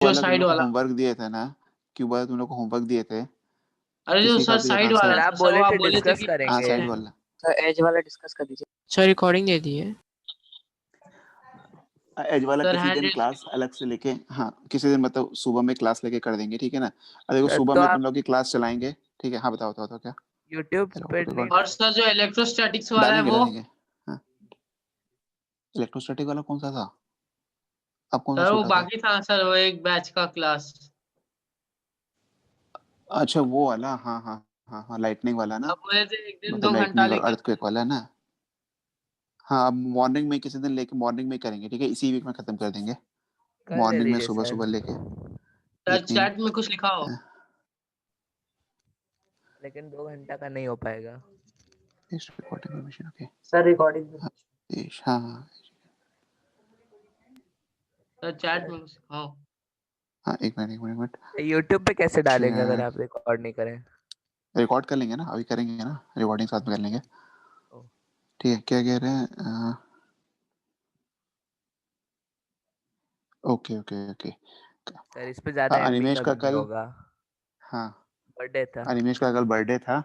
जो वाला तुम साइड लोग को वाला, होमवर्क दिए थे ना, क्यूब वाला तुम लोग को होमवर्क दिए थे, अरे जो किसी का सर भी? साइड हाँ वाला साइड, आप था, बोले आप थे बोले थे डिस्कस कि हाँ करेंगे, साइड वाला। तो एज वाला डिस्कस कर दीजिए। सर रिकॉर्डिंग दे दी है। एज वाला सर किसी दिन हैंड क्लास अलग से लेके, हाँ किसी दिन मतलब सुबह में क्लास लेके कर देंगे, ठीक है ना। अरे देखो सुबह तो में आप तुम लोग की क्लास चलाएंगे, ठीक है। हाँ बताओ बताओ बताओ क्या यूट्यूब पे नहीं और सर जो इलेक्ट्रोस्टैटिक्स वाला है डालेंगे? वो डालेंगे हाँ। इलेक्ट्रोस्टैटिक वाला कौन सा था? अब कौन सा सर वो छूटा था? बाकी था सर, वो एक बैच का क्लास। अच्छा वो वाला, हाँ हाँ हाँ हाँ, लाइटनिंग वाला ना, अब बोले थे एक दिन मतलब 2 घंटा लाइटनिंग और लेके। अर्थक्वेक वाला ना। हाँ अब मॉर्निंग में किसी दिन लेके मॉर्निंग में करेंगे, ठीक है, इसी वीक में खत्म कर देंगे। कर दे मॉर्निंग में दीजिए सुबह सर। सुबह लेके सर एक दिन। चैट में कुछ लिखा हो। लेकिन 2 घंटा का नहीं हो पाएगा recording permission, okay. Sir recording हाँ हाँ हाँ सर चैट में कुछ लिखा हो। हाँ, एक मिनट एक मिनट एक मिनट। यूट्यूब पे कैसे डालेंगे अगर चैट आप रिकॉर्ड नहीं करें? रिकॉर्ड कर लेंगे ना, अभी करेंगे ना, रिकॉर्डिंग साथ में कर लेंगे, ओ, ठीक है। क्या कह रहे हैं? Okay okay okay. सर इस पे ज्यादा हाँ एमबी अनिमेश का का भी नहीं कल, होगा, हाँ बर्थडे था। अनिमेश का कल बर्थडे था,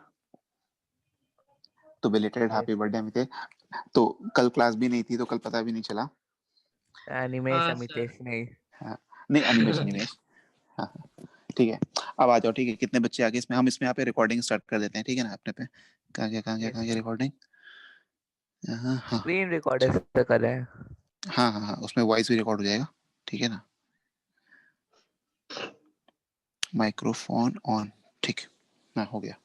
तो belated Yes. Happy birthday Amit. तो कल क्लास भी नहीं थी, तो कल पता भी नहीं चला। अनिमेश हाँ सर। अमितेश नहीं। हाँ नहीं, अनिमेश अनिमेश, हाँ हाँ ठीक है। अब आ जाओ, ठीक है, कितने बच्चे आगे इसमें, हम इसमें यहाँ पे रिकॉर्डिंग स्टार्ट कर देते हैं, ठीक है ना। अपने पे कहाँ गया कहाँ गया Yes. कहाँ गया रिकॉर्डिंग? हाँ हाँ स्क्रीन रिकॉर्ड ऐसे कर रहे हैं। हाँ हाँ हाँ, उसमें वॉइस भी रिकॉर्ड हो जाएगा, ठीक है ना। माइक्रोफोन ऑन, ठीक है, हाँ हो गया,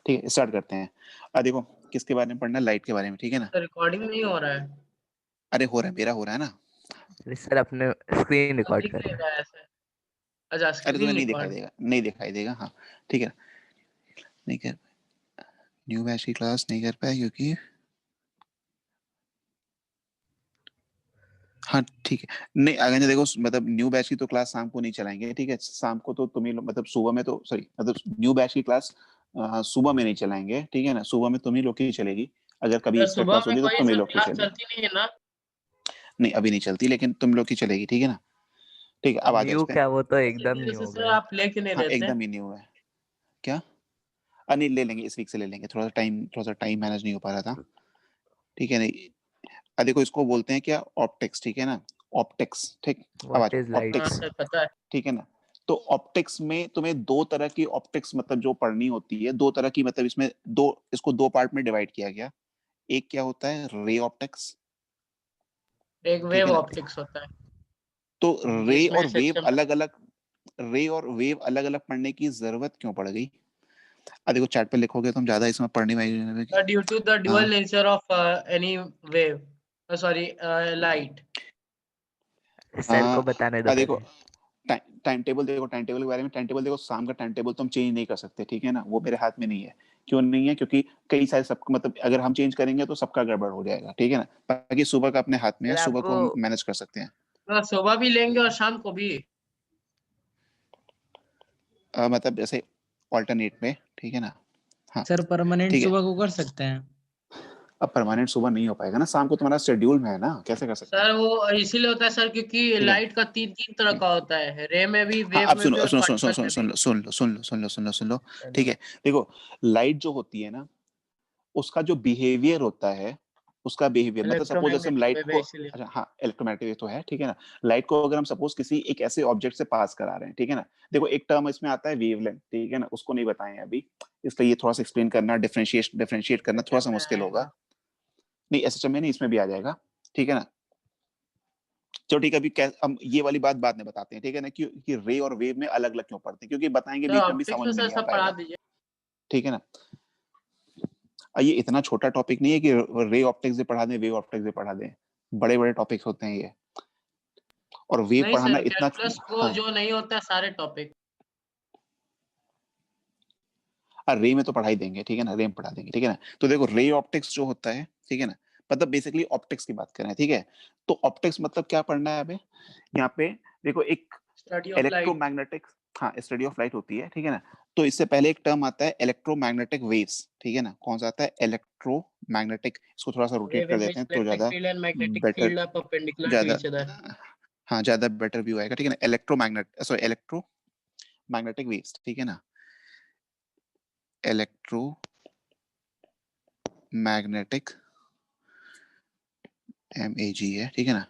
ठीक है स्टार्ट करते हैं। अब देखो किसके बारे में पढ़ना है? लाइट के बारे में, ठीक है ना। रिकॉर्डिंग नहीं हो रहा है। अरे हो रहा है, मेरा हो रहा है ना। सर अपने स्क्रीन अब रिकॉर्ड दिख कर नहीं रहे हैं। रहा है ऐसे। अच्छा अरे तुम्हें स्क्रीन नहीं दिखाई रिकॉर्ड। देगा, नहीं दिखाई देगा, हाँ ठीक है। नहीं कर, न्यू बैच की क्लास नहीं कर पाए क्योंकि, हाँ ठीक है। नहीं अगर देखो मतलब न्यू बैच की तो क्लास शाम को नहीं चलाएंगे, ठीक है। शाम को तो तुम ही लोग मतलब सुबह में तो सॉरी, मतलब न्यू बैच की क्लास सुबह में नहीं चलाएंगे, ठीक है ना। सुबह में तुम ही लोग की चलेगी, अगर कभी सर एक्स्ट्रा सुबह क्लास में होती तो कोई तुम ही सर लोग की क्लास चलेगी। चलती नहीं है ना। नहीं अभी नहीं चलती, लेकिन तुम लोग की चलेगी, ठीक है ना। ठीक है, अब आ जाओ न्यू इस पे। क्या, वो तो इसी एकदम वजह न्यू से हो सर गया। आप ले क्यों नहीं हाँ रहते। एकदम ही न्यू है। क्या? नहीं ले लेंगे, इस वीक से ले लेंगे, थोड़ा सा टाइम मैनेज नहीं हो पा रहा था, ठीक है। नहीं देखो इसको बोलते हैं क्या? ऑप्टिक्स, ठीक है ना, ऑप्टिक्स, ठीक। अब आ व्हाट जाओ इज लाइट? हाँ ऑप्टिक्स, सर पता है। ठीक है ना। तो ऑप्टिक्स में तुम्हें दो तरह की ऑप्टिक्स मतलब जो पढ़नी होती है, दो तरह की, मतलब इसमें दो, इसको दो पार्ट में डिवाइड किया गया। एक क्या होता है? रे ऑप्टिक्स, एक ठीक वेव है ना। ऑप्टिक्स होता है तो रे जिसमें और वेव सेक्शन। अलग अलग, रे और वेव अलग अलग पढ़ने की जरूरत क्यों पड़ गई? देखो चैट पे लिखोगे तुम ज्यादा इसमें पढ़ने में। ड्यू टू द हाँ dual nature of any wave, sorry light. Sir को बताने दो देखो पहले। टाइम टेबल देखो, टाइम टेबल के बारे में, टाइम टेबल देखो, शाम का टाइम टेबल तुम चेंज नहीं कर सकते, ठीक है ना, वो मेरे हाथ में नहीं है। क्यों नहीं है? क्योंकि कई सारे सब मतलब अगर हम चेंज करेंगे तो सबका गड़बड़ हो जाएगा, ठीक है ना। बाकी सुबह का अपने हाथ में है, सर सुबह आपको को हम मैनेज कर सकते हैं। सुबह भी लेंगे और शाम को भी। मतलब जैसे ऑल्टरनेट में, ठीक है ना। हाँ सर परमानेंट ठीक है। सुबह को कर सकते हैं। अब परमानेंट सुबह नहीं हो पाएगा ना, शाम को तुम्हारा शेड्यूल में है ना, कैसे कर सकते हैं? सर वो इसीलिए होता है सर क्योंकि ठीक है। लाइट का तीन तीन तरह का होता है, रे में भी, हाँ वेव अब में भी सुनो और सुनो सुनो सुनो पार्टिकल सुनो में भी। सुन लो सुन लो सुन लो सुन लो सुन लो सुन लो, ठीक है। देखो लाइट जो होती है ना, उसका जो बिहेवियर होता है, उसका बिहेवियर मतलब सपोज जैसे हम इलेक्ट्रोमैग्नेटिक लाइट वेव को, है इसीलिए। अच्छा हाँ इलेक्ट्रोमैग्नेटिक वेव तो है, ठीक है ना। लाइट को अगर हम सपोज किसी एक ऐसे ऑब्जेक्ट से पास करा रहे हैं, ठीक है ना। देखो एक टर्म इसमें आता है वेवलेंथ, ठीक है ना, उसको नहीं बताएं अभी, इसलिए ये थोड़ा सा एक्सप्लेन करना, डिफरेंशिएट करना थोड़ा सा एचएम में मुश्किल होगा। आएगा। नहीं एसएचएम में नहीं, इसमें भी आ जाएगा, ठीक है ना। चलो ठीक है, अभी हम ये वाली बात बाद में बताते हैं, ठीक है ना, कि रे और वेव में अलग अलग क्यों पढ़ते हैं, क्योंकि बताएंगे सर बीच में भी ऑप्टिक्स समझ में में सर नहीं आ सब पढ़ा पाएगा, दीजिए। ठीक है ना। ये इतना छोटा टॉपिक नहीं है कि रे ऑप्टिक्स भी पढ़ा दें, वेव ऑप्टिक्स भी पढ़ा दें, बड़े बड़े टॉपिक होते हैं ये, और वेव नहीं पढ़ाना सर इतना, कैलकुलस को हाँ जो नहीं होता है सारे टॉपिक। रे में तो पढ़ाई देंगे, ठीक है ना, रे में पढ़ा देंगे, ठीक है ना। तो देखो रे ऑप्टिक्स जो होता है, ठीक है ना, मतलब बेसिकली ऑप्टिक्स की बात कर रहे हैं, ठीक है। तो ऑप्टिक्स मतलब क्या पढ़ना है हमें यहाँ पे? देखो एक स्टडी ऑफ लाइट। इलेक्ट्रोमैग्नेटिक, हाँ स्टडी ऑफ लाइट होती है, ठीक है ना। तो इससे पहले एक टर्म आता है इलेक्ट्रोमैग्नेटिक वेव्स, ठीक है ना। कौन सा आता है? इलेक्ट्रोमैग्नेटिक। इसको थोड़ा सा रोटेट वेव कर इन देते व्हिच हैं तो इलेक्ट्रिक ज्यादा field and magnetic better, field are perpendicular to ज्यादा, ईच अदर। हाँ ज्यादा बेटर व्यू आएगा, ठीक है ना। इलेक्ट्रोमैग्नेटिक वेव्स, ठीक है ना, इलेक्ट्रोमैग्नेटिक MAG है, ठीक है ना।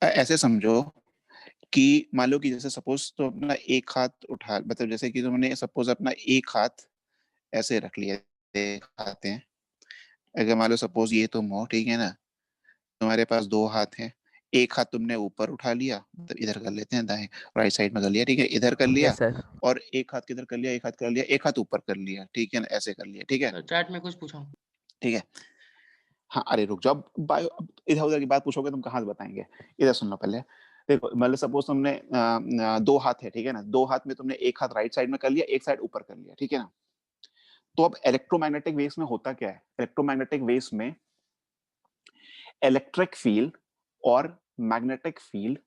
ऐसे समझो कि मान लो कि जैसे सपोज तो अपना एक हाथ उठा, मतलब जैसे कि तुमने सपोज अपना एक हाथ ऐसे रख लिया, एक हाथ है, अगर मान लो सपोज ये तुम हो, ठीक है ना, तुम्हारे पास दो हाथ हैं, एक हाथ तुमने ऊपर उठा लिया, मतलब इधर कर लेते हैं, दाएं राइट साइड में कर लिया, ठीक है, इधर कर लिया, यस सर। और एक हाथ किधर कर लिया, एक हाथ कर लिया, एक हाथ ऊपर कर लिया, ठीक है ना, ऐसे कर लिया, ठीक है, चैट में कुछ पूछा। ठीक है। हाँ अरे रुक जाओ, इधर उधर की बात पूछोगे तुम कहाँ से बताएंगे, इधर सुन लो पहले। देखो मतलब सपोज तुमने दो हाथ है, ठीक है ना, दो हाथ में तुमने एक हाथ राइट साइड में कर लिया, एक साइड ऊपर कर लिया, ठीक है ना। तो अब इलेक्ट्रोमैग्नेटिक वेव्स में होता क्या है, इलेक्ट्रोमैग्नेटिक वेव्स में इलेक्ट्रिक फील्ड और मैग्नेटिक फील्ड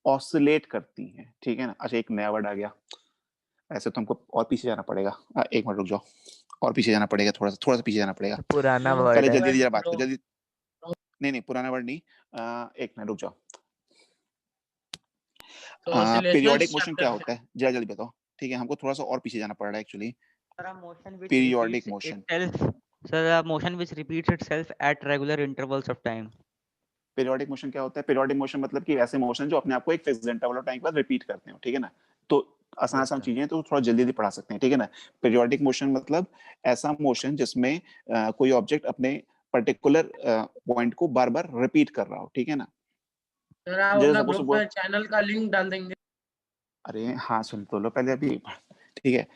ऑसिलेट करती हैं, ठीक है ना। अच्छा एक नया वर्ड आ गया, ऐसे तो हमको और पीछे जाना पड़ेगा, एक मिनट रुक जाओ, और पीछे जाना पड़ेगा, थोड़ा सा पीछे जाना पड़ेगा, पुराना हाँ, वर्ड पहले है। जल्दी जल्दी बात करो, ब्रो। जल्दी। नहीं पुराना वर्ड नहीं, एक मिनट रुक जाओ। तो ऑसिलेशंस पीरियोडिक मोशन क्या चैप्टर होता है, जरा जल्दी बताओ, ठीक है, हमको थोड़ा सा और पीछे जाना पड़ रहा है actually. Sir, a motion which periodic repeats motion, itself. Sir, a motion which repeats itself at regular intervals of time. Periodic motion क्या होता है, पीरियोडिक मोशन मतलब कि ऐसे मोशन जो अपने आप को एक फिक्स इंटरवल ऑफ टाइम के बाद रिपीट करते हो, ठीक है ना। तो आसान आसान चीजें तो थोड़ा जल्दी जल्दी पढ़ा सकते हैं, ठीक है ना। पीरियोडिक मोशन मतलब ऐसा मोशन जिसमें कोई ऑब्जेक्ट अपने पर्टिकुलर पॉइंट को बार बार रिपीट कर रहा हो, ठीक है ना। सर आप जैसे अपना सपोज ग्रुप में चैनल का लिंक डाल देंगे। अरे हाँ सुन तो लो पहले अभी, ठीक है,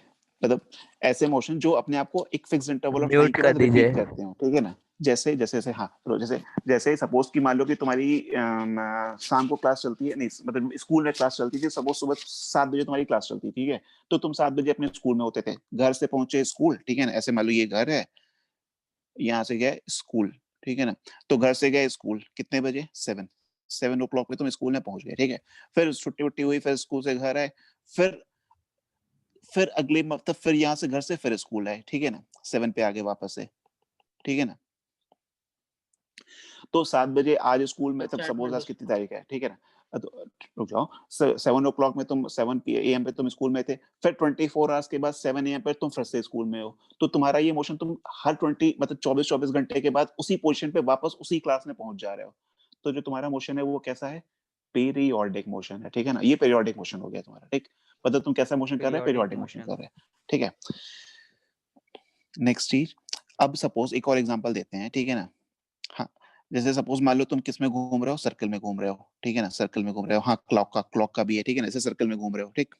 मतलब ऐसे मोशन जो अपने आप को एक fix interval of time mute के कर बाद दीजिए। रिपीट करते हो, ठीक है ना। जैसे जैसे जैसे हाँ तो जैसे जैसे सपोज कि मान लो कि तुम्हारी शाम को क्लास चलती है, नहीं मतलब स्कूल में क्लास चलती थी, सपोज सुबह 7 बजे तुम्हारी क्लास चलती, ठीक है, तो तुम 7 बजे अपने स्कूल में होते थे, घर से पहुंचे स्कूल, ठीक है ना, ऐसे मान लो ये घर है, यहाँ से गए स्कूल, ठीक है ना, तो घर से गए स्कूल कितने बजे, 7 में तुम स्कूल में पहुंच गए, ठीक है, फिर छुट्टी वुट्टी हुई, फिर स्कूल से घर आए, फिर अगले मतलब फिर यहाँ से घर से फिर स्कूल आए, ठीक है ना, 7 पे आगे वापस से, ठीक है ना। तो 7 बजे आज स्कूल में, तब चैट में सपोज आज कुछ कितनी तारीख है, ठीक है ना, तो रुक जाओ, 7 में तुम 7 AM पे तुम स्कूल में थे, फिर 24 आवर्स के बाद 7 AM पे तुम फिर से स्कूल में हो, तो तुम्हारा ये मोशन तुम हर 20 मतलब 24 घंटे के बाद उसी पोजीशन पे वापस उसी क्लास में पहुंच जा रहे हो। तो जो तुम्हारा मोशन है वो कैसा है, पीरियोडिक मोशन है, ठीक है ना, ये पीरियोडिक मोशन हो गया तुम्हारा, ठीक, मतलब तुम कैसा मोशन कर रहे हो, Periodic पीरियोडिक मोशन कर motion. रहे हैं, ठीक है। नेक्स्ट चीज, अब सपोज एक और एग्जांपल देते हैं, ठीक है ना। हाँ जैसे सपोज मान लो तुम किस में घूम रहे हो, सर्कल में घूम रहे हो, ठीक है ना, सर्कल में घूम रहे हो, हाँ क्लॉक का भी है, ठीक है ना, ऐसे सर्कल में घूम रहे हो, ठीक,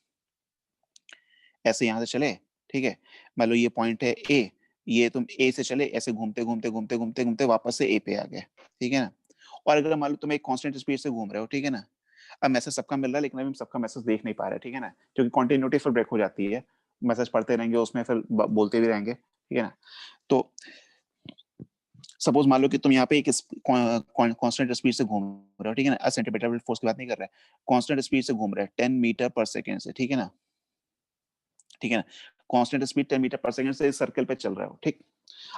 ऐसे यहाँ से चले, ठीक है, मान लो ये पॉइंट है ए, ये तुम ए से चले, ऐसे घूमते घूमते घूमते घूमते घूमते वापस से ए पे आ गए, ठीक है ना। और अगर मान लो तुम एक कांस्टेंट स्पीड से घूम रहे हो, ठीक है ना, अब मैसेज सबका मिल रहा है लेकिन अभी हम सबका मैसेज देख नहीं पा रहे, ठीक है ना, क्योंकि कॉन्टिन्यूटी फिर ब्रेक हो जाती है, मैसेज पढ़ते रहेंगे उसमें फिर बोलते भी रहेंगे, ठीक है ना। तो सपोज मान लो कि तुम यहाँ पे एक कांस्टेंट स्पीड से घूम रहे हो, ठीक है ना, सेंटीमीटर फोर्स की बात नहीं कर रहा है, कांस्टेंट स्पीड से घूम रहे हैं 10 मीटर पर सेकंड से, ठीक है ना, ठीक है ना, कांस्टेंट स्पीड 10 मीटर पर सेकंड से इस सर्कल पे चल रहे हो, ठीक।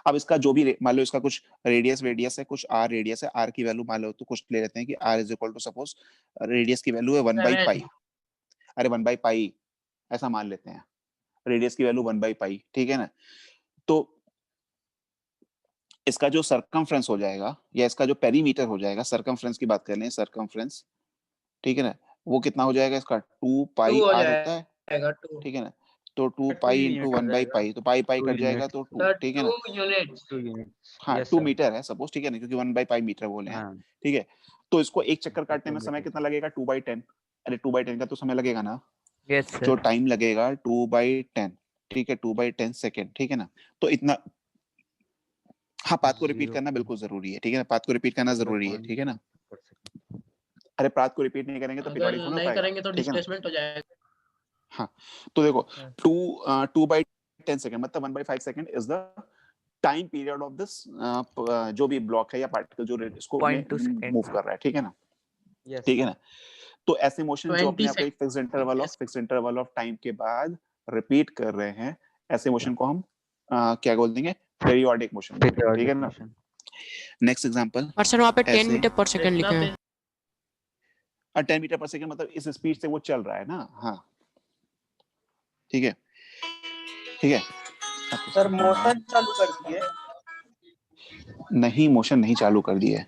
अब इसका जो भी मान लो इसका कुछ रेडियस है, कुछ आर रेडियस है, आर की वैल्यू मान लो तो कुछ ले लेते हैं कि R is equal to suppose radius की वैल्यू है 1/पाई, 7 अरे 1/पाई ऐसा मान लेते हैं, रेडियस की वैल्यू 1/पाई, ठीक है ना। तो इसका जो सरकमफ्रेंस हो जाएगा या इसका जो पेरीमीटर हो जाएगा, सरकमफ्रेंस की बात कर लें, सरकमफ्रेंस, ठीक है ना, वो कितना हो जाएगा इसका 2 2 पाई हो आर होता है, जाएगा 2 ठीक है ना, तो 2 Sir, 2 पाई इंटू unit हो 1 बाई जाएगा. पाई, तो पाई पाई 2 कट जाएगा units. तो 2, सर ठीक है 2 ना, यूनिट्स 2 units. हाँ Yes, 2 sir. मीटर है सपोज, ठीक है ना, क्योंकि 1/पाई मीटर बोले हैं, हाँ. ठीक है। तो इसको एक चक्कर काटने 2 में समय meters. कितना लगेगा, 2/10, अरे 2/10 का तो समय लगेगा ना, यस जो सर। टाइम लगेगा 2/10, ठीक है, 2/10 सेकेंड, ठीक है ना, तो इतना, हाँ पाथ को रिपीट करना 0. बिल्कुल जरूरी है, ठीक है ना, पाथ को रिपीट करना जरूरी है, ठीक है ना। 0.1 अरे पाथ को रिपीट नहीं करेंगे तो अगर पीरियोडिक हो नहीं नहीं पाएगा, करेंगे तो ठीक है ना। डिस्प्लेसमेंट हो जाएगा। हाँ तो देखो हाँ। 2/10 सेकेंड मतलब 1/5 second is the time period of this जो भी ब्लॉक है या पार्टिकल जो इसको में 0.2 सेकेंड। मूव कर रहा है, ठीक है ना, Yes, ठीक है sir. ना। तो ऐसे मोशन जो अपने 20 आप को एक second fix interval of time के बाद रिपीट कर रहे हैं, ऐसे मोशन को हम क्या बोल देंगे, पेरियोडिक मोशन बोल देंगे, ठीक है Periodic ना। motion. नेक्स्ट एग्जांपल, और सर वहाँ पे 10 ऐसे मीटर पर सेकंड लिखे हैं। और 10 मीटर पर सेकंड मतलब इस स्पीड से वो चल रहा है ना। हाँ ठीक है ठीक है। सर मोशन चालू कर दिए। नहीं मोशन नहीं चालू कर दिया है,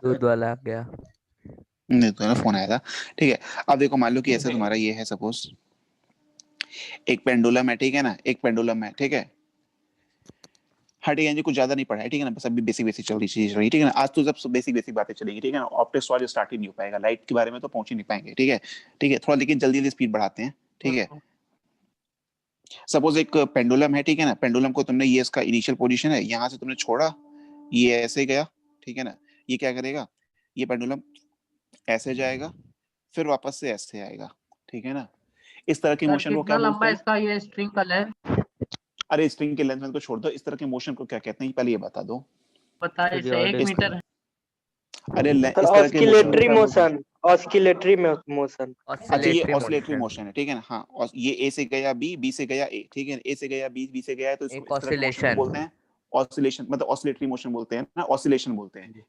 दूध वाला आ गया। नहीं तो ना फोन आया था। ठीक है अब देखो मान लो कि ऐसे तुम्हारा ये है सपोज एक पेंडुलम है, ठीक है ना, एक पेंडुलम है, ठीक है। हाँ ठीक है जी, कुछ ज्यादा नहीं पढ़ा है, ठीक है ना, बस अभी बेसिक बेसिक चल रही चीज रही, ठीक है ना। आज तो सब बेसिक बेसिक बातें चलेगी, ठीक है ना। ऑप्टिक्स वाले स्टार्ट ही नहीं हो पाएगा, लाइट के बारे में तो पहुंच ही नहीं पाएंगे, ठीक है ठीक है। थोड़ा लेकिन जल्दी जल्दी स्पीड बढ़ाते हैं, ठीक है। सपोज एक पेंडुलम है, ठीक है ना। पेंडुलम को तुमने, ये इसका इनिशियल पोजीशन है, यहाँ से तुमने छोड़ा, ये ऐसे गया, ठीक है ना। ये क्या करेगा, ये पेंडुलम ऐसे जाएगा, फिर वापस से ऐसे आएगा, ठीक है ना। इस तरह के सर मोशन को क्या कितना बोलते लंबा हैं? इसका ये स्ट्रिंग का लेंथ? अरे स्ट्रिंग के लेंथ में तो छोड़ दो, इस तरह के मोशन को क्या कहते हैं पहले ये बता दो। बताइए सर, 1 Periodic. मीटर है। अरे सर इस तरह के मोशन को ऑस्किलेटरी क्या बोलते हैं? Motion, oscillatory motion. अच्छा ये ऑसिलेटरी ऑसिलेटरी मोशन, मोशन है, ठीक है ना। हाँ ये ए से गया बी, बी से गया ए, ठीक है। ए से गया बी, बी से गया है, तो इसको एक इस तरह के मोशन को ऑसिलेशन। बोलते हैं ऑसिलेशन, मतलब ऑसिलेटरी मोशन बोलते हैं ना, ऑसिलेशन बोलते हैं।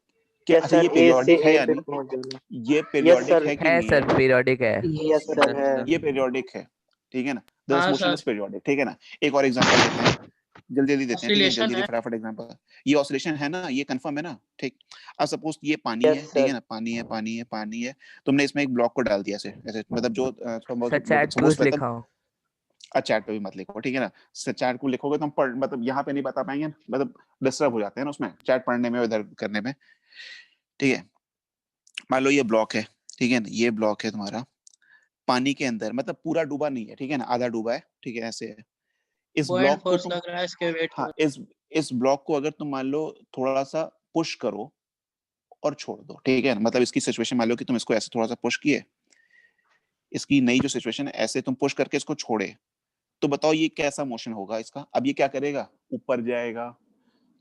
क्या यस अच्छा ये सर, ए से पीरियोडिक है ए या तक नहीं? पहुंच जाना। ये यस पीरियोडिक सर, है कि है नहीं सर, है? पीरियोडिक है। यस सर है। ये पीरियोडिक है, ठीक है ना। द हाँ मोशन सर, इज पीरियोडिक, ठीक है ना। एक और एग्जांपल देते हैं, जल्दी जल्दी देते हैं, ठीक है, ऑसिलेशन जल्दी जल्दी है। फटाफट एग्जांपल। ये ऑसिलेशन है ना, ये कंफर्म है ना, ठीक। अब सपोज ये पानी है, यस ठीक है सर। ना, पानी है पानी है पानी है। तुमने इसमें एक ब्लॉक को डाल दिया ऐसे ऐसे, मतलब जो सर चैट सपोज प्लस मतलब लिखा हूँ। चैट पे भी मत लिखो, ठीक है ना। चैट को लिखोगे तो हम पढ़, मतलब यहाँ पे नहीं बता पाएंगे, मतलब डिस्टर्ब हो जाते हैं ना उसमें, चैट पढ़ने में इधर करने में, ठीक है। मान लो ये ब्लॉक है, ठीक है ना, ये ब्लॉक है तुम्हारा पानी के अंदर, मतलब पूरा डूबा नहीं है, ठीक है ना, आधा डूबा है, ठीक है, ऐसे है। इस बॉइंट ब्लॉक को फोर्स तुम, लग रहा है इसके वेट हाँ में। इस ब्लॉक को अगर तुम मान लो थोड़ा सा पुश करो और छोड़ दो, ठीक है ना, मतलब इसकी सिचुएशन मान लो कि तुम इसको ऐसे थोड़ा सा पुश किए, इसकी नई जो सिचुएशन है, ऐसे तुम पुश करके इसको छोड़े, तो बताओ ये कैसा मोशन होगा इसका। अब ये क्या करेगा, ऊपर जाएगा।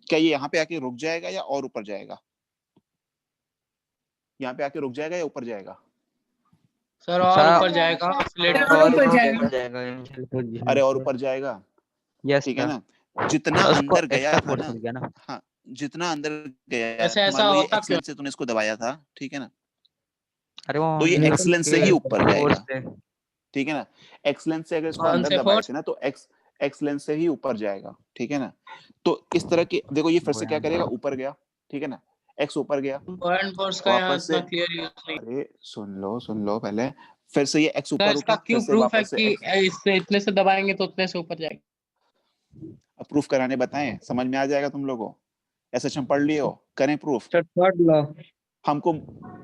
क्या ये यहाँ पे आके रुक जाएगा या और ऊपर जाएगा? यहाँ पे आके रुक जाएगा या ऊपर जाएगा? सर और सर ऊपर जाएगा, ऑसिलेट और ऊपर ऊपर जाएगा। जाएगा initial position अरे और से। ऊपर जाएगा, Yes ठीक है sir. ना। जितना उसको अंदर गया एक्स्ट्रा था फोर्स ना, मिल गया ना। हाँ जितना अंदर गया, ऐसे तो मान ऐसा लो ये होता क्यों? एक्सलेंस से तूने इसको दबाया था, ठीक है ना, अरे वो तो ये न्यूटन एक्सलेंस से के ही ऊपर फोर्स जाएगा, से। ठीक है ना। एक्सलेंस से अगर इसको कौन अंदर से दबाए फोर्स? थे ना, तो एक्सलेंस से ही ऊपर जाएगा, ठीक है ना। तो इस तरह के देखो, ये फिर वो से क्या यहाँ करेगा, ऊपर गया, ठीक है ना, एक्स ऊपर गया, बॉइंट फोर्स का यहाँ वापस से, इतना क्लियर यूज नहीं। अरे सुन लो पहले, फिर से ये एक्स सर ऊपर इसका उठा, फिर क्यों से प्रूफ है वापस से कि एक्स। इससे इतने से दबाएंगे तो उतने से ऊपर जाएगा? प्रूफ कराने बताएं, समझ में आ जाएगा तुम लोगों को। ऐसे हम पढ़ लिए हो, करें प्रूफ। Sir third law. हमको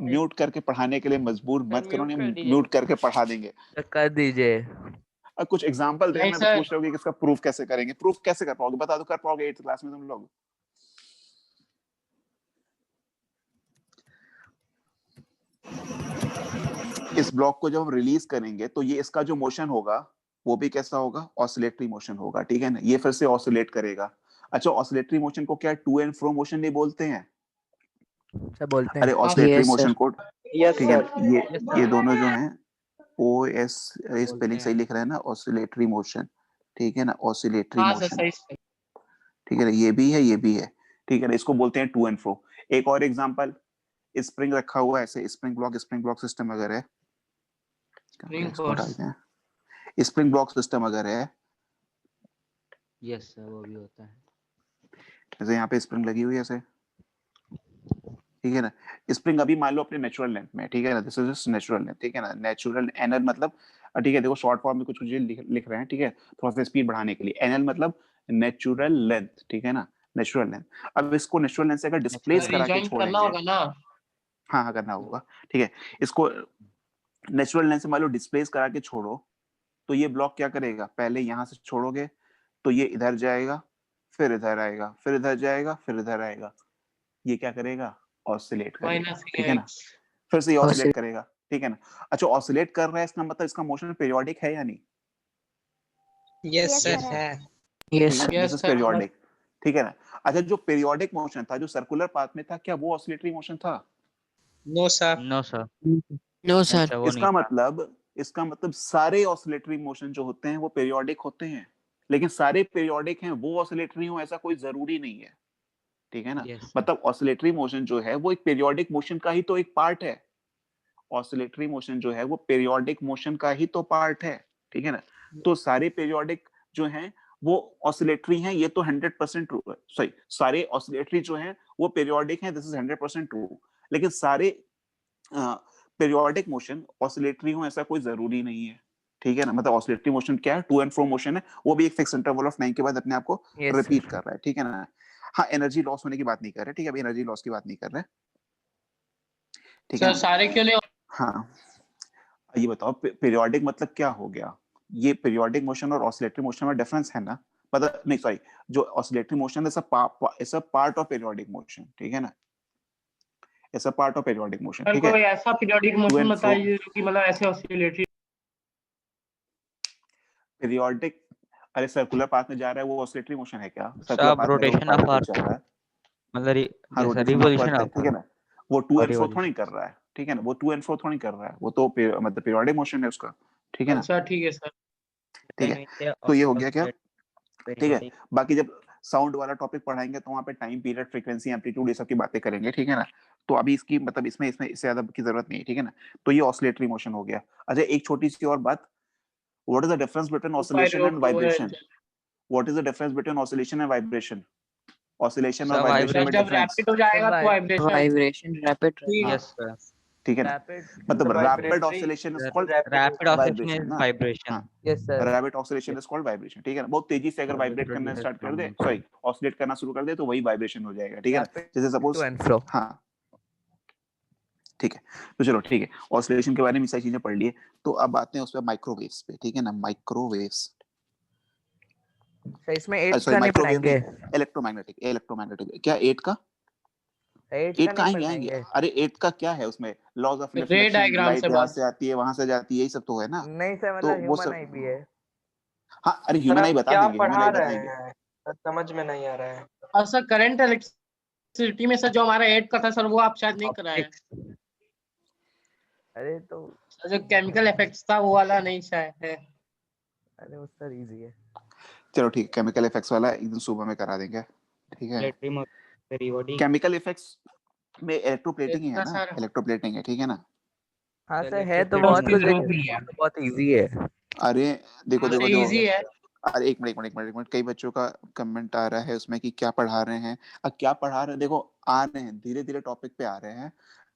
म्यूट करके पढ़ाने के लिए मजबूर सर मत करो, म्यूट नहीं कर दीजिए। म्यूट करके पढ़ा देंगे। तो कर दीजिए। अब कुछ एग्जांपल नहीं देना, तो सर, पूछ रहे हो कि इसका प्रूफ कैसे करेंगे। प्रूफ कैसे कर पाओगे, बता दो, कर पाओगे 8th क्लास में तुम लोग? इस ब्लॉक को जब हम रिलीज करेंगे, तो ये इसका जो मोशन होगा वो भी कैसा होगा, ऑसिलेटरी मोशन होगा, ठीक है ना। ये फिर से ऑसिलेट करेगा। अच्छा ऑसिलेटरी मोशन को क्या टू एंड फ्रो मोशन नहीं बोलते हैं? सर बोलते अरे हैं। Oscillatory yes motion sir. को, यस ठीक है सर। ना, Yes ये sir. दोनों जो हैं ओ एस, बोलते स्पेलिंग सही हैं। लिख रहा है ना, ऑसिलेटरी मोशन, ठीक है ना, ऑसिलेटरी हाँ सर मोशन, सही सही। ठीक है ना, ये भी है ये भी है, ठीक है ना। इसको बोलते हैं टू एंड फ्रो। एक और एग्जांपल, स्प्रिंग रखा हुआ है ऐसे, स्प्रिंग ब्लॉक सिस्टम अगर है, स्प्रिंग इसको फोर्स। डालते हैं, स्प्रिंग ब्लॉक सिस्टम अगर है, Yes sir, वो भी होता है। जैसे यहाँ पे स्प्रिंग लगी हुई है ऐसे, ठीक है ना। स्प्रिंग अभी मान लो अपने नेचुरल लेंथ में, ठीक है ना, दिस इज नेचुरल लेंथ, ठीक है ना, नेचुरल एनएल मतलब, ठीक है देखो शॉर्ट फॉर्म में कुछ मुझे लिख रहे हैं, ठीक है, थोड़ा सा स्पीड बढ़ाने के लिए। एनएल मतलब नेचुरल लेंथ, ठीक है ना, नेचुरल लेंथ। अब इसको नेचुरल लेंथ से अगर डिस्प्लेस करा के रिजॉइन करना छोड़ेंगे, होगा ना। हाँ हाँ करना होगा, ठीक है। इसको नेचुरल लेंथ से मान लो डिस्प्लेस करा के छोड़ो, तो ये ब्लॉक क्या करेगा, पहले यहाँ से छोड़ोगे तो ये इधर जाएगा, फिर इधर आएगा, फिर इधर जाएगा, फिर इधर आएगा। ये क्या करेगा, ऑसिलेट करेगा, माइनस ठीक है ना। एक्स। फिर से ये ऑसिलेट करेगा, ठीक है ना। अच्छा ऑसिलेट कर रहा है, इसका मतलब इसका मोशन पीरियोडिक है या नहीं? यस सर है। ठीक है, this yes is sir. Periodic, ठीक है ना। अच्छा जो पीरियोडिक मोशन था, जो सर्कुलर पाथ में था, क्या वो ऑसिलेटरी मोशन था? No sir. No sir. No नहीं sir, वो नहीं। इसका मतलब सारे ऑसिलेटरी मोशन जो होते हैं वो पीरियोडिक होते हैं, लेकिन सारे पीरियोडिक हैं वो ऑसिलेटरी हो ऐसा कोई जरूरी नहीं है, ठीक है ना। Yes sir. मतलब ऑसिलेटरी मोशन जो है वो एक पीरियोडिक मोशन का ही तो एक पार्ट है, ऑसिलेटरी मोशन जो है वो पीरियोडिक मोशन का ही तो पार्ट है, ठीक है ना। तो सारे पीरियोडिक जो हैं वो ऑसिलेटरी हैं, ये तो 100% ट्रू है। सॉरी, सारे ऑसिलेटरी जो हैं वो पीरियोडिक हैं, दिस इज 100% ट्रू। लेकिन सारे पीरियोडिक मोशन ऑसिलेटरी हो ऐसा कोई जरूरी नहीं है, ठीक है ना। मतलब ऑसिलेटरी मोशन क्या है, टू एंड फ्रो मोशन है, वो भी एक फिक्स इंटरवल ऑफ टाइम के बाद अपने आप को Yes, रिपीट sir. कर रहा है, ठीक है ना। हाँ, एनर्जी लॉस होने की बात नहीं कर रहे, ठीक है, अभी एनर्जी लॉस की बात नहीं कर रहे, ठीक है सर ना। सारे क्यों नहीं? हाँ, ये बताओ पीरियोडिक मतलब क्या हो गया। ये पीरियोडिक मोशन और ऑसिलेटरी मोशन में डिफरेंस है ना। मतलब नहीं, सॉरी, जो oscillatory motion is a part of periodic motion, ठीक है ना, it's a part of periodic motion, sir ठीक है। कोई ऐसा periodic to motion and fro बताइए जो कि मतलब ऐसे ऑसिलेटरी। पीरियोडिक, अरे सर्कुलर पाथ में जा रहा है वो ऑसिलेटरी मोशन है क्या? सर्कुलर सब पाथ में रोटेशन ऑफ पार्टिकल अर्थ, चल रहा है, मतलब हाँ, जैसा रोटेशन ऑफ रिवोल्यूशन अर्थ है, ऑफ ठीक है ना। वो टू एंड फ्रो थोड़ी रिवोल्यूशन। कर रहा है, ठीक है ना, वो टू एंड फ्रो थोड़ी कर रहा है, वो तो मतलब पीरियोडिक मोशन है उसका, ठीक है ना, अच्छा ठीक है सर। ठीक है। तो ये हो गया क्या, ठीक है। बाकी जब साउंड वाला टॉपिक पढ़ाएंगे तो वहाँ पे टाइम पीरियड फ्रीक्वेंसी एम्पलीट्यूड ये सब की बातें करेंगे, ठीक है ना। तो अभी इसकी मतलब इसमें इसमें इससे ज्यादा की जरूरत नहीं है, ठीक है ना। तो ये ऑसिलेटरी मोशन हो गया। अच्छा, एक छोटी सी और बात, what is the difference between oscillation and पायरो है। Vibration? What is the difference between oscillation and vibration? Oscillation और सब वाइब्रेशन में सर जब डिफरेंस, रैपिड हो जाएगा तो वाइब्रेशन। वाइब्रेशन रैपिड हाँ, यस सर, ठीक है ना। Rapid. मतलब The rapid vibratory oscillation is Sir, called rapid oscillation vibration is ना, वाइब्रेशन। हाँ, Yes, sir. Rapid oscillation is called vibration, ठीक है ना। बहुत तेजी से अगर वाइब्रेट करना स्टार्ट कर दे, सॉरी, ऑसिलेट करना शुरू कर दे तो वही वाइब्रेशन हो जाएगा, ठीक है ना। Rapid जैसे सपोज, to and fro. हाँ, ठीक है। तो चलो ठीक है, ऑसिलेशन के बारे में सारी चीजें पढ़ लिए। तो अब आते हैं उस पर माइक्रोवेव्स पे, ठीक है ना। माइक्रोवेव्स, सर इसमें 8 सॉरी का नहीं माइक्रोवेव पढ़ाएंगे? नहीं, इलेक्ट्रोमैग्नेटिक, इलेक्ट्रोमैग्नेटिक क्या 8 का? 8 8 का का नहीं आएंगे आएंगे, पढ़ाएंगे? अरे 8 का क्या है उसमें, laws of ray reflection, diagram light से यहाँ बात। से आती है वहां से जाती है, यही सब तो है ना। नहीं सर, तो मतलब वो ह्यूमन सब, आई भी है। हाँ, अरे सर ह्यूमन आई आप बता क्या देंगे, ह्यूमन पढ़ा आई रहे बताएंगे। हैं? सर समझ में नहीं आ रहा है। और सर करंट इलेक्ट्रिसिटी में सर जो हमारा 8 का था सर वो आप शायद नहीं कराए हैं। अरे तो सर जो केमिकल इफेक्ट्स था वो वाला नहीं शायद है। अरे वो सर इजी है। चलो ठीक है, केमिकल इफेक्ट्स वाला एक दिन सुबह में करा देंगे, ठीक है। पीरियोडिक केमिकल इफेक्ट्स में इलेक्ट्रोप्लेटिंग ही है इतना ना, सर इलेक्ट्रोप्लेटिंग है, ठीक है ना। हाँ सर है तो तो बहुत उसकी कुछ, जरूरत लेकिन नहीं है। वो तो बहुत इजी है। अरे देखो देखो देखो, इजी है। अरे एक मिनट, कई बच्चों का कमेंट आ रहा है उसमें कि क्या पढ़ा रहे हैं। अब क्या पढ़ा रहे हैं, देखो आ रहे हैं धीरे धीरे टॉपिक पे आ रहे हैं।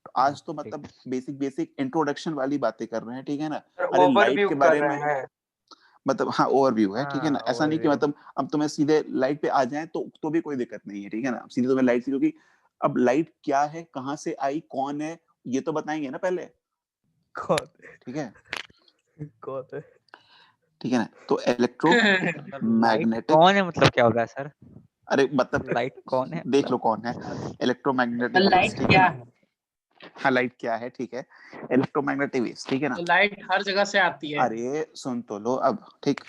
तो आज तो मतलब बेसिक बेसिक इंट्रोडक्शन वाली बातें कर रहे हैं, ठीक है ना। सर अरे लाइट ओवरव्यू के कर बारे रहे में, हैं। मतलब हाँ ओवरव्यू है, ठीक है ना। हाँ, ऐसा नहीं कि overview। मतलब अब तुम्हें सीधे लाइट पे आ जाए तो भी कोई दिक्कत नहीं है, ठीक है ना। सीधे तुम्हें लाइट से, क्योंकि अब लाइट क्या है, कहाँ से आई, कौन है, ये तो बताएंगे ना पहले, कौन ठीक है, कौन है? ठीक है ना। तो इलेक्ट्रो लाइट मैग्नेटिक, कौन है मतलब क्या होता है सर? अरे मतलब लाइट कौन है देख लो मतलब? कौन है, इलेक्ट्रोमैग्नेटिक वेव्स, लाइट ठीक है क्या ना। है? हाँ, लाइट क्या है, ठीक है, इलेक्ट्रोमैग्नेटिक वेव्स, ठीक है ना। तो लाइट हर जगह से आती है। अरे सुन तो लो अब, ठीक।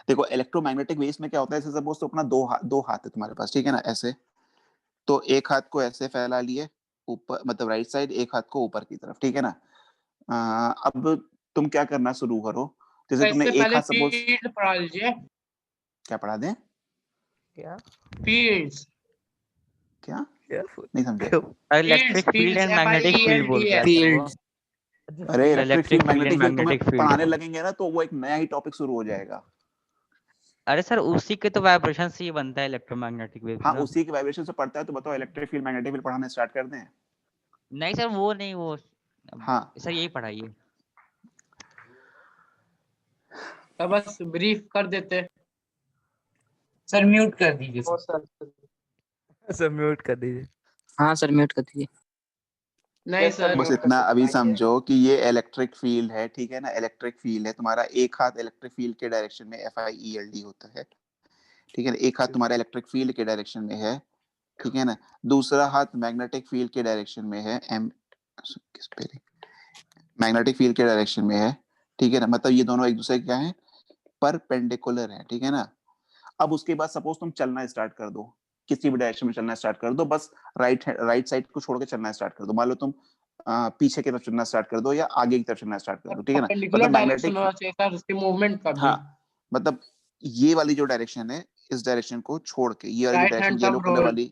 देखो इलेक्ट्रोमैग्नेटिक वेव्स में क्या होता है, जैसे सपोज तो अपना दो हाथ है तुम्हारे पास, ठीक है ना, ऐसे। तो एक हाथ को ऐसे फैला लिए ऊपर, मतलब राइट साइड, एक हाथ को ऊपर की तरफ, ठीक है ना। अब तुम क्या करना शुरू करो, तो जैसे तुमने इससे एक पहले हाथ सपोज, फील्ड पढ़ा लीजिए। क्या पढ़ा दें, क्या फील्ड्स क्या क्या नहीं समझे। क्यों? Electric field and magnetic field बोल रहा है सर वो। फील्ड्स अरे electric electric field field and magnetic field तुम्हें मैग्नेटिक पढ़ाने फील्ड। लगेंगे ना तो वो एक नया ही टॉपिक शुरू हो जाएगा। अरे सर उसी के तो वाइब्रेशन से ही बनता है इलेक्ट्रोमैग्नेटिक वेव्स हाँ, ना। उसी के वाइब्रेशन से पढ़ता है, तो बताओ इलेक्ट्रिक फील्ड मैग्नेटिक फील्ड पढ़ाना स्टार्ट कर दें। नहीं सर वो नहीं, वो हाँ, सर यही पढ़ाइए। तो बस ब्रीफ कर देते। सर म्यूट कर दीजिए ओ सर। सर सर म्यूट कर दीजिए। हाँ सर म्यूट कर दीजिए। नहीं यस सर सर। बस म्यूट इतना कर अभी दीजिए। समझो कि ये इलेक्ट्रिक फील्ड है, ठीक है ना। इलेक्ट्रिक फील्ड है तुम्हारा, एक हाथ इलेक्ट्रिक फील्ड के डायरेक्शन में FIELD होता है, ठीक है ना। एक हाथ तुम्हारा इलेक्ट्रिक फील्ड के डायरेक्शन में है, ठीक है ना। दूसरा हाथ मैग्नेटिक फील्ड के डायरेक्शन में है, मैग्नेटिक फील्ड के डायरेक्शन में है, ठीक है ना। मतलब ये दोनों एक दूसरे के क्या है, परपेंडिकुलर है, ठीक है ना। अब उसके बाद सपोज तुम चलना स्टार्ट कर दो, किसी भी डायरेक्शन में चलना स्टार्ट कर दो, बस राइट साइड को छोड़ के चलना स्टार्ट कर दो। मान लो तुम पीछे की तरफ चलना स्टार्ट कर दो या आगे की तरफ चलना स्टार्ट कर दो, ठीक है ना। परपेंडिकुलर मतलब डायरेक्शन मैग्नेटिक, होना चाहिए सर उसके मूवमेंट का भी। हाँ, मतलब ये वाली जो डायरेक्शन है, इस डायरेक्शन को छोड़ के, ये वाली right direction hand yellow thumb colour rule. वाली,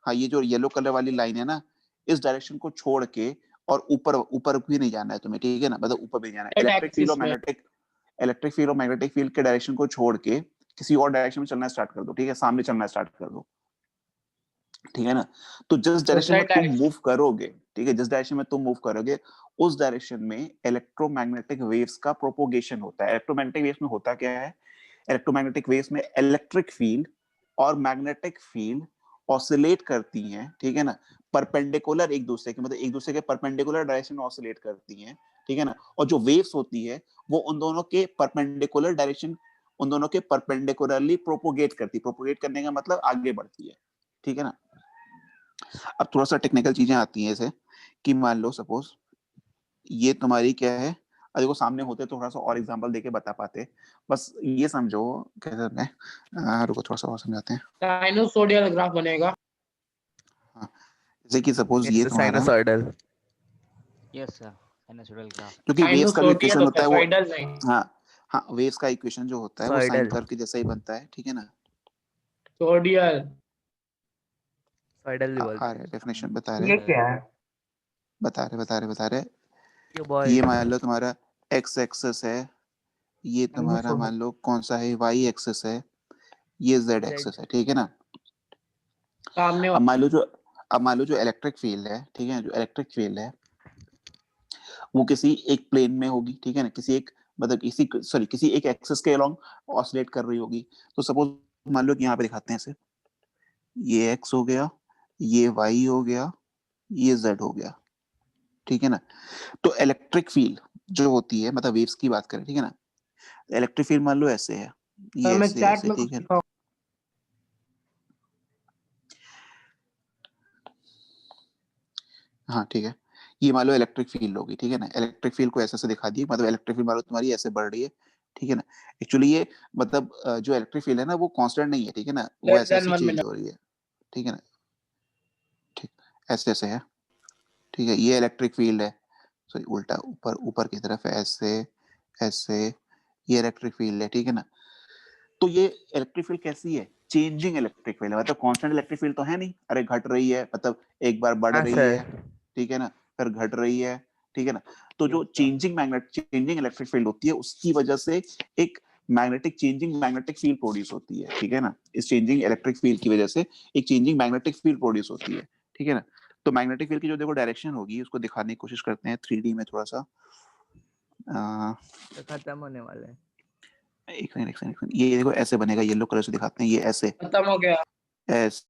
हाँ, ये जो येलो कलर वाली लाइन है ना, इस डायरेक्शन को छोड़ के और ऊपर ऊपर भी नहीं जाना है तुम्हें, ठीक है ना, मतलब ऊपर भी नहीं जाना है। Right इलेक्ट्रिक फील्ड और axis में। मैग्नेटिक फील्ड के डायरेक्शन को छोड़ के किसी और डायरेक्शन में चलना स्टार्ट कर दो, ठीक है, सामने चलना स्टार्ट कर दो, ठीक है ना। तो जिस डायरेक्शन में right तुम direction। मूव करोगे, ठीक है, जिस डायरेक्शन में तुम मूव करोगे उस डायरेक्शन में इलेक्ट्रोमैग्नेटिक वेव्स का प्रोपोगेशन होता है। इलेक्ट्रोमैग्नेटिक वेव्स में होता क्या है, इलेक्ट्रोमैग्नेटिक वेव्स में इलेक्ट्रिक फील्ड और मैग्नेटिक फील्ड ऑसिलेट करती हैं, ठीक है ना, परपेंडिकुलर एक दूसरे के, मतलब एक दूसरे के परपेंडिकुलर डायरेक्शन में ऑसिलेट करती हैं, ठीक है ना। और जो वेव्स होती है वो उन दोनों के परपेंडिकुलर डायरेक्शन, उन दोनों के परपेंडिकुलरली प्रोपोगेट करती, प्रोपोगेट करने का मतलब आगे बढ़ती है, ठीक है ना। अब थोड़ा सा टेक्निकल चीजें आती हैं ऐसे कि मान लो सपोज ये तुम्हारी क्या है, देखो सामने होते तो थोड़ा सा और एग्जांपल देके बता पाते, बस ये समझो कैसे है, रुको थोड़ा सा और समझाते हैं। साइनोसोडियल ग्राफ बनेगा। जैसे कि सपोज ये It's a तुम्हारा, sinusoidal. Yes, sir. Sinusoidal graph. क्योंकि वेव्स का जो साइनोसोडियल इक्वेशन होता होता है है, वो, सोइडल नहीं। हाँ हाँ, वेव्स का इक्वेशन जो होता है वो साइन Soidal. कर्व के जैसा ही बनता है, ठीक है ना। सोडियल। Soidal भी आ बोलते रहे हैं। डेफिनेशन बता ये रहे क्या है? बता रहे ये boy. ये मान लो तुम्हारा एक्स एक्सिस है, ये तुम्हारा मान लो कौन सा है, वाई एक्सिस है, ये जेड Z. एक्सिस है, ठीक है ना। सामने अब मान लो जो इलेक्ट्रिक फील्ड है, ठीक है, जो इलेक्ट्रिक फील्ड है वो किसी एक प्लेन में होगी, ठीक है ना, किसी एक मतलब किसी एक एक्सिस के अलोंग ऑसिलेट कर रही होगी। तो सपोज मान लो कि यहाँ पे दिखाते हैं ऐसे, ये एक्स हो गया, ये वाई हो गया, ये जेड हो गया, ठीक है ना। तो इलेक्ट्रिक फील्ड जो होती है, मतलब वेव्स की बात करें, ठीक है ना, इलेक्ट्रिक फील्ड मान लो ऐसे है, ये मैं ऐसे चैट ऐसे, में ठीक कुछ है। लिखा। हाँ ठीक है, ये मान लो इलेक्ट्रिक फील्ड होगी, ठीक है ना। इलेक्ट्रिक फील्ड को ऐसे दिखा दी, मतलब इलेक्ट्रिक फील्ड मान लो तुम्हारी ऐसे बढ़ रही है, ठीक है ना। एक्चुअली ये मतलब जो इलेक्ट्रिक फील्ड है ना वो कांस्टेंट नहीं है, ठीक है ना, वो लेस ऐसे देन ऐसे 1 चेंज मिनट। हो रही है, ठीक है ना, ठीक, ऐसे ऐसे है, ठीक है। ये इलेक्ट्रिक फील्ड है, सॉरी उल्टा, ऊपर ऊपर की तरफ है, ऐसे ऐसे, ये इलेक्ट्रिक फील्ड है, ठीक है ना। तो ये इलेक्ट्रिक फील्ड कैसी है, चेंजिंग इलेक्ट्रिक फील्ड है, मतलब कांस्टेंट इलेक्ट्रिक फील्ड तो है नहीं, अरे घट रही है, मतलब एक बार बढ़ हाँ रही sir. है, ठीक है ना, फिर घट रही है, ठीक है ना। तो जो Yes sir. Changing electric field होती है उसकी वजह से एक चेंजिंग मैग्नेटिक फील्ड प्रोड्यूस होती है, ठीक है ना। इस चेंजिंग इलेक्ट्रिक फील्ड की वजह से एक चेंजिंग मैग्नेटिक फील्ड प्रोड्यूस होती है, ठीक है ना। तो मैग्नेटिक फील्ड की जो देखो डायरेक्शन होगी उसको दिखाने की कोशिश करते हैं 3D में थोड़ा सा। तो खत्म होने वाला है। एक सेकंड, ये देखो ऐसे बनेगा, येलो कलर से दिखाते हैं, ये ऐसे खत्म हो गया। ऐसे